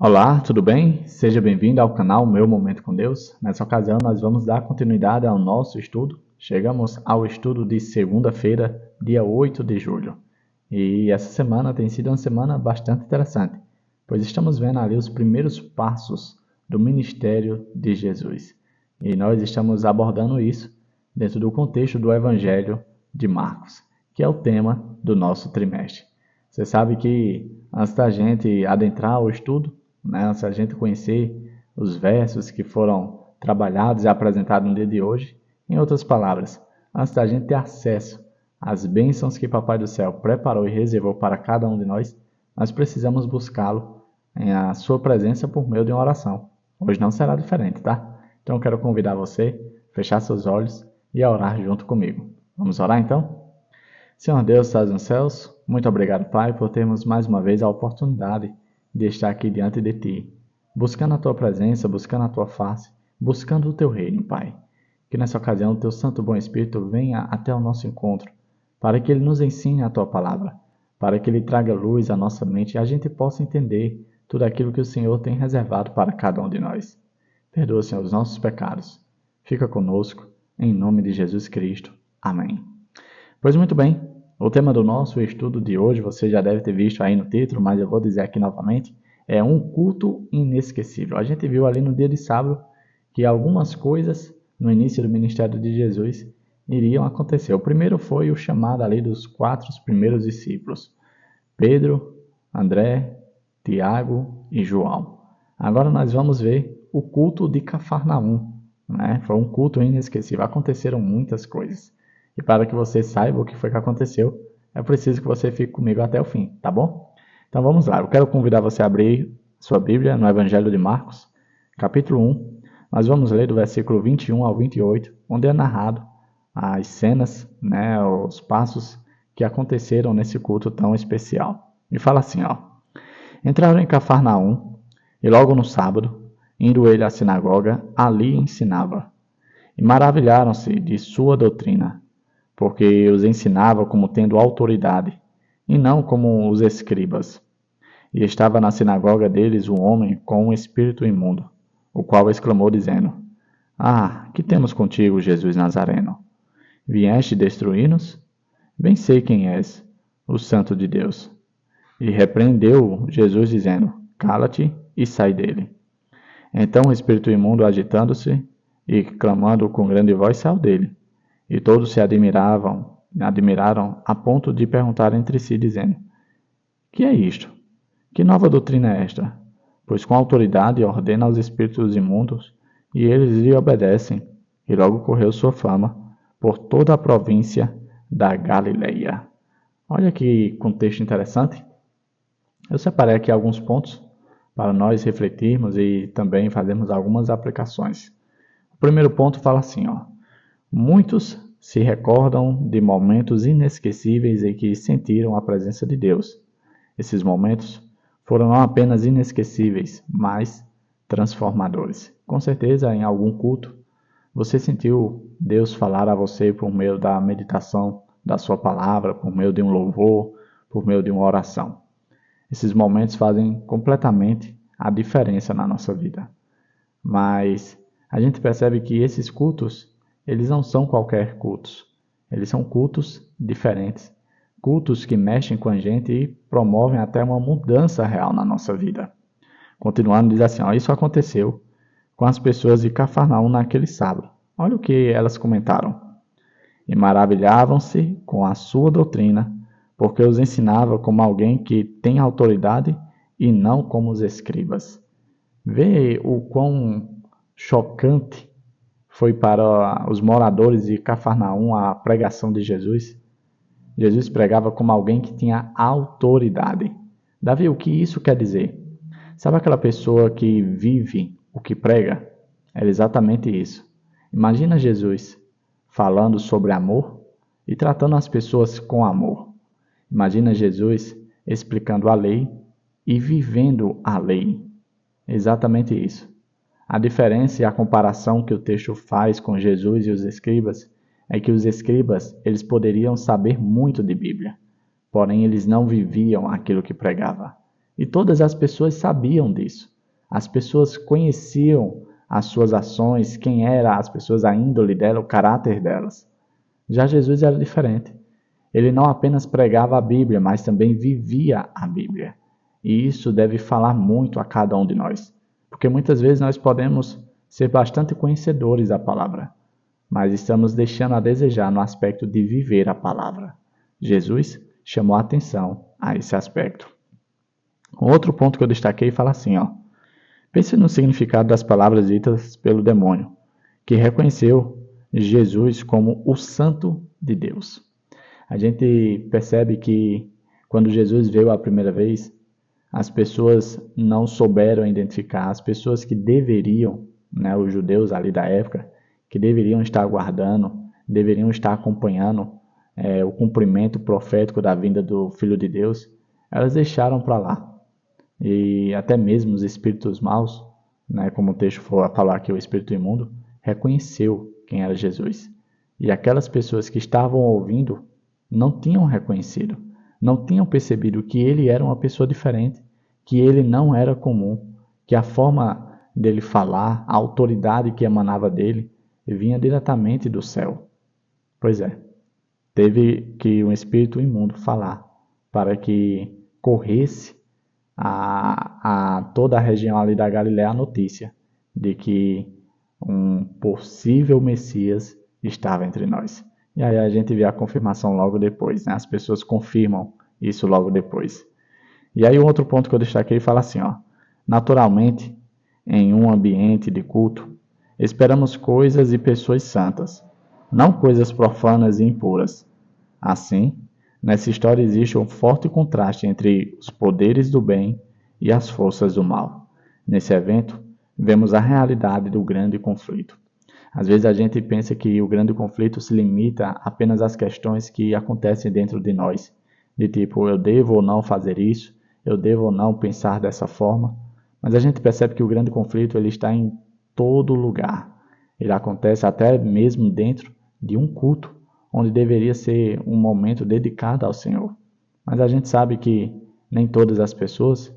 Olá, tudo bem? Seja bem-vindo ao canal Meu Momento com Deus. Nessa ocasião, nós vamos dar continuidade ao nosso estudo. Chegamos ao estudo de segunda-feira, dia 8 de julho. E essa semana tem sido uma semana bastante interessante, pois estamos vendo ali os primeiros passos do ministério de Jesus. E nós estamos abordando isso dentro do contexto do Evangelho de Marcos, que é o tema do nosso trimestre. Você sabe que antes da gente adentrar o estudo, se a gente conhecer os versos que foram trabalhados e apresentados no dia de hoje, em outras palavras, antes da gente ter acesso às bênçãos que Papai do Céu preparou e reservou para cada um de nós, nós precisamos buscá-lo em a sua presença por meio de uma oração. Hoje não será diferente, tá? Então eu quero convidar você a fechar seus olhos e a orar junto comigo. Vamos orar então? Senhor Deus, estás nos céus, muito obrigado, Pai, por termos mais uma vez a oportunidade de estar aqui diante de Ti, buscando a Tua presença, buscando a Tua face, buscando o Teu reino, Pai. Que nessa ocasião o Teu Santo Bom Espírito venha até o nosso encontro, para que Ele nos ensine a Tua palavra, para que Ele traga luz à nossa mente e a gente possa entender tudo aquilo que o Senhor tem reservado para cada um de nós. Perdoa, Senhor, os nossos pecados. Fica conosco, em nome de Jesus Cristo. Amém. Pois muito bem, o tema do nosso estudo de hoje, você já deve ter visto aí no título, mas eu vou dizer aqui novamente, é um culto inesquecível. A gente viu ali no dia de sábado que algumas coisas no início do ministério de Jesus iriam acontecer. O primeiro foi o chamado ali dos 4 primeiros discípulos, Pedro, André, Tiago e João. Agora nós vamos ver o culto de Cafarnaum. Foi um culto inesquecível, aconteceram muitas coisas. E para que você saiba o que foi que aconteceu, é preciso que você fique comigo até o fim, tá bom? Então vamos lá, eu quero convidar você a abrir sua Bíblia no Evangelho de Marcos, capítulo 1. Nós vamos ler do versículo 21 ao 28, onde é narrado as cenas, os passos que aconteceram nesse culto tão especial. E fala assim, ó. Entraram em Cafarnaum, e logo no sábado, indo ele à sinagoga, ali ensinava. E maravilharam-se de sua doutrina, porque os ensinava como tendo autoridade, e não como os escribas. E estava na sinagoga deles um homem com um espírito imundo, o qual exclamou dizendo, Ah, que temos contigo, Jesus Nazareno? Vieste destruir-nos? Bem sei quem és, o Santo de Deus. E repreendeu Jesus dizendo, Cala-te e sai dele. Então o espírito imundo, agitando-se e clamando com grande voz, saiu dele. E todos se admiraram a ponto de perguntar entre si, dizendo, Que é isto? Que nova doutrina é esta? Pois com autoridade ordena aos espíritos imundos, e eles lhe obedecem. E logo correu sua fama por toda a província da Galileia. Olha que contexto interessante. Eu separei aqui alguns pontos para nós refletirmos e também fazermos algumas aplicações. O primeiro ponto fala assim, ó. Muitos se recordam de momentos inesquecíveis em que sentiram a presença de Deus. Esses momentos foram não apenas inesquecíveis, mas transformadores. Com certeza, em algum culto, você sentiu Deus falar a você por meio da meditação da sua palavra, por meio de um louvor, por meio de uma oração. Esses momentos fazem completamente a diferença na nossa vida. Mas a gente percebe que esses cultos, eles não são qualquer cultos. Eles são cultos diferentes. Cultos que mexem com a gente e promovem até uma mudança real na nossa vida. Continuando, diz assim, isso aconteceu com as pessoas de Cafarnaum naquele sábado. Olha o que elas comentaram. E maravilhavam-se com a sua doutrina, porque os ensinava como alguém que tem autoridade e não como os escribas. Vê o quão chocante foi para os moradores de Cafarnaum a pregação de Jesus. Jesus pregava como alguém que tinha autoridade. Davi, o que isso quer dizer? Sabe aquela pessoa que vive o que prega? Era exatamente isso. Imagina Jesus falando sobre amor e tratando as pessoas com amor. Imagina Jesus explicando a lei e vivendo a lei. Exatamente isso. A diferença e a comparação que o texto faz com Jesus e os escribas é que os escribas, eles poderiam saber muito de Bíblia, porém eles não viviam aquilo que pregava. E todas as pessoas sabiam disso. As pessoas conheciam as suas ações, quem era as pessoas, a índole dela, o caráter delas. Já Jesus era diferente. Ele não apenas pregava a Bíblia, mas também vivia a Bíblia. E isso deve falar muito a cada um de nós. Porque muitas vezes nós podemos ser bastante conhecedores da palavra, mas estamos deixando a desejar no aspecto de viver a palavra. Jesus chamou a atenção a esse aspecto. Um outro ponto que eu destaquei fala assim, pense no significado das palavras ditas pelo demônio, que reconheceu Jesus como o Santo de Deus. A gente percebe que quando Jesus veio a primeira vez, as pessoas não souberam identificar, as pessoas que deveriam, os judeus ali da época, que deveriam estar aguardando, deveriam estar acompanhando o cumprimento profético da vinda do Filho de Deus, elas deixaram para lá. E até mesmo os espíritos maus, como o texto falou aqui, o espírito imundo, reconheceu quem era Jesus. E aquelas pessoas que estavam ouvindo não tinham reconhecido, não tinham percebido que ele era uma pessoa diferente, que ele não era comum, que a forma dele falar, a autoridade que emanava dele, vinha diretamente do céu. Pois é, teve que um espírito imundo falar para que corresse a toda a região ali da Galiléia a notícia de que um possível Messias estava entre nós. E aí a gente vê a confirmação logo depois, as pessoas confirmam isso logo depois. E aí um outro ponto que eu destaquei fala assim, naturalmente, em um ambiente de culto, esperamos coisas e pessoas santas, não coisas profanas e impuras. Assim, nessa história existe um forte contraste entre os poderes do bem e as forças do mal. Nesse evento, vemos a realidade do grande conflito. Às vezes a gente pensa que o grande conflito se limita apenas às questões que acontecem dentro de nós, de tipo, eu devo ou não fazer isso, eu devo ou não pensar dessa forma, mas a gente percebe que o grande conflito ele está em todo lugar. Ele acontece até mesmo dentro de um culto, onde deveria ser um momento dedicado ao Senhor. Mas a gente sabe que nem todas as pessoas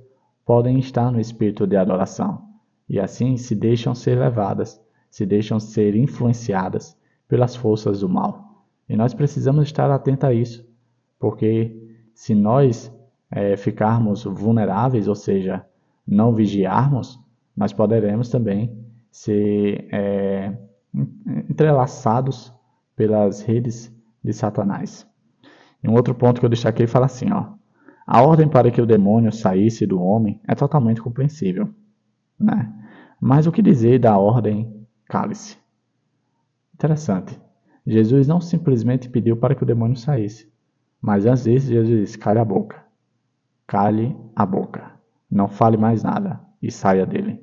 podem estar no espírito de adoração, e assim se deixam ser levadas, se deixam ser influenciadas pelas forças do mal. E nós precisamos estar atentos a isso, porque se nós ficarmos vulneráveis, ou seja, não vigiarmos, nós poderemos também ser entrelaçados pelas redes de Satanás. E um outro ponto que eu destaquei fala assim, a ordem para que o demônio saísse do homem é totalmente compreensível, Mas o que dizer da ordem cale-se? Interessante. Jesus não simplesmente pediu para que o demônio saísse, mas antes disso Jesus disse, cale a boca. Cale a boca. Não fale mais nada e saia dele.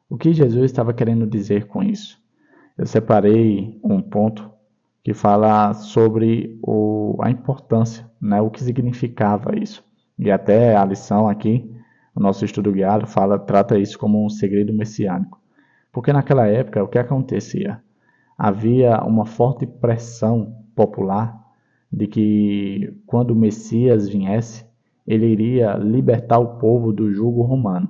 O que Jesus estava querendo dizer com isso? Eu separei um ponto que fala sobre a importância, o que significava isso. E até a lição aqui, o nosso estudo guiado, trata isso como um segredo messiânico. Porque naquela época, o que acontecia? Havia uma forte pressão popular de que quando o Messias viesse, ele iria libertar o povo do jugo romano.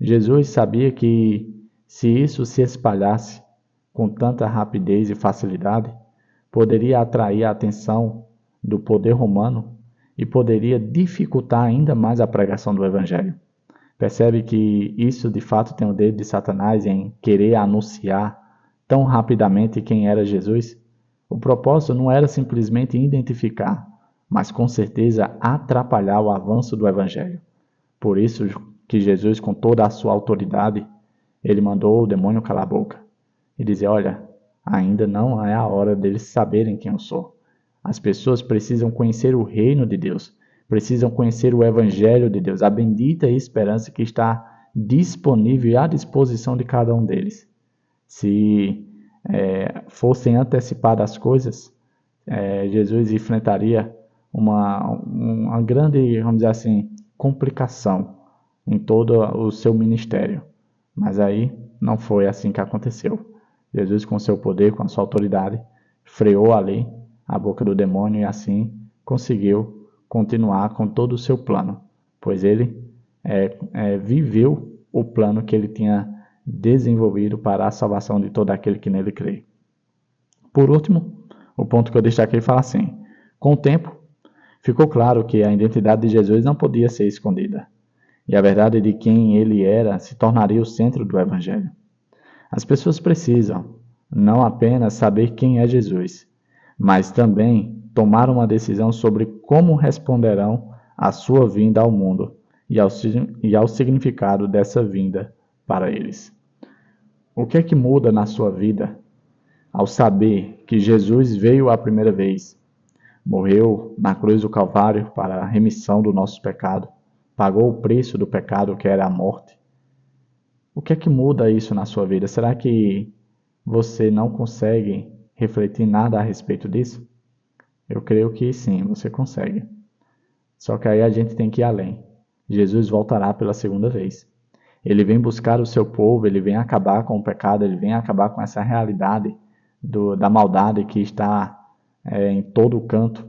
Jesus sabia que se isso se espalhasse com tanta rapidez e facilidade, poderia atrair a atenção do poder romano e poderia dificultar ainda mais a pregação do Evangelho. Percebe que isso de fato tem o dedo de Satanás em querer anunciar tão rapidamente quem era Jesus? O propósito não era simplesmente identificar, mas com certeza atrapalhar o avanço do Evangelho. Por isso que Jesus, com toda a sua autoridade, ele mandou o demônio calar a boca e dizer, olha, ainda não é a hora deles saberem quem eu sou. As pessoas precisam conhecer o reino de Deus, precisam conhecer o Evangelho de Deus, a bendita esperança que está disponível e à disposição de cada um deles. Se fossem antecipadas as coisas, Jesus enfrentaria uma grande, vamos dizer assim, complicação em todo o seu ministério. Mas aí não foi assim que aconteceu. Jesus, com seu poder, com a sua autoridade, freou ali a boca do demônio e assim conseguiu continuar com todo o seu plano, pois ele viveu o plano que ele tinha desenvolvido para a salvação de todo aquele que nele crê. Por último, o ponto que eu destaquei fala assim: com o tempo, ficou claro que a identidade de Jesus não podia ser escondida, e a verdade de quem ele era se tornaria o centro do Evangelho. As pessoas precisam não apenas saber quem é Jesus, mas também tomar uma decisão sobre como responderão à sua vinda ao mundo e ao significado dessa vinda para eles. O que é que muda na sua vida ao saber que Jesus veio a primeira vez, morreu na cruz do Calvário para a remissão do nosso pecado, pagou o preço do pecado que era a morte? O que é que muda isso na sua vida? Será que você não consegue refletir nada a respeito disso? Eu creio que sim, você consegue. Só que aí a gente tem que ir além. Jesus voltará pela segunda vez. Ele vem buscar o seu povo, ele vem acabar com o pecado, ele vem acabar com essa realidade da maldade que está em todo o canto.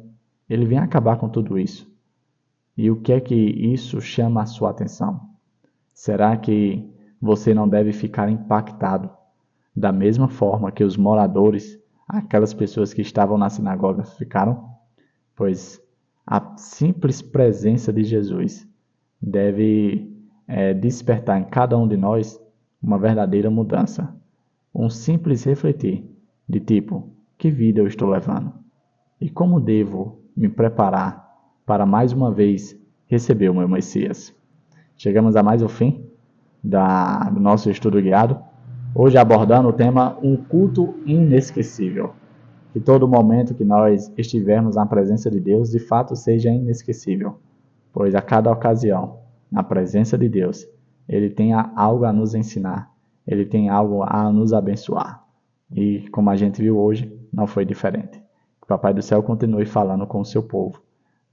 Ele vem acabar com tudo isso. E o que é que isso chama a sua atenção? Será que você não deve ficar impactado da mesma forma que os moradores, aquelas pessoas que estavam na sinagoga, ficaram? Pois a simples presença de Jesus deve despertar em cada um de nós uma verdadeira mudança. Um simples refletir de tipo: que vida eu estou levando? E como devo me preparar para mais uma vez receber o meu Messias? Chegamos a mais um fim do nosso estudo guiado. Hoje abordando o tema um culto inesquecível. Que todo momento que nós estivermos na presença de Deus, de fato seja inesquecível. Pois a cada ocasião, na presença de Deus, Ele tem algo a nos ensinar. Ele tem algo a nos abençoar. E como a gente viu hoje, não foi diferente. Que o Papai do Céu continue falando com o seu povo,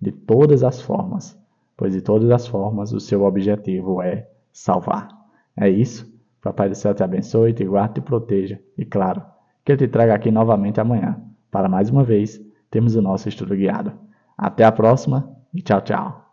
de todas as formas. Pois de todas as formas o seu objetivo é salvar. É isso. Papai do Céu te abençoe, te guarde, te proteja. E claro, que Ele te traga aqui novamente amanhã, para mais uma vez termos o nosso estudo guiado. Até a próxima e tchau, tchau.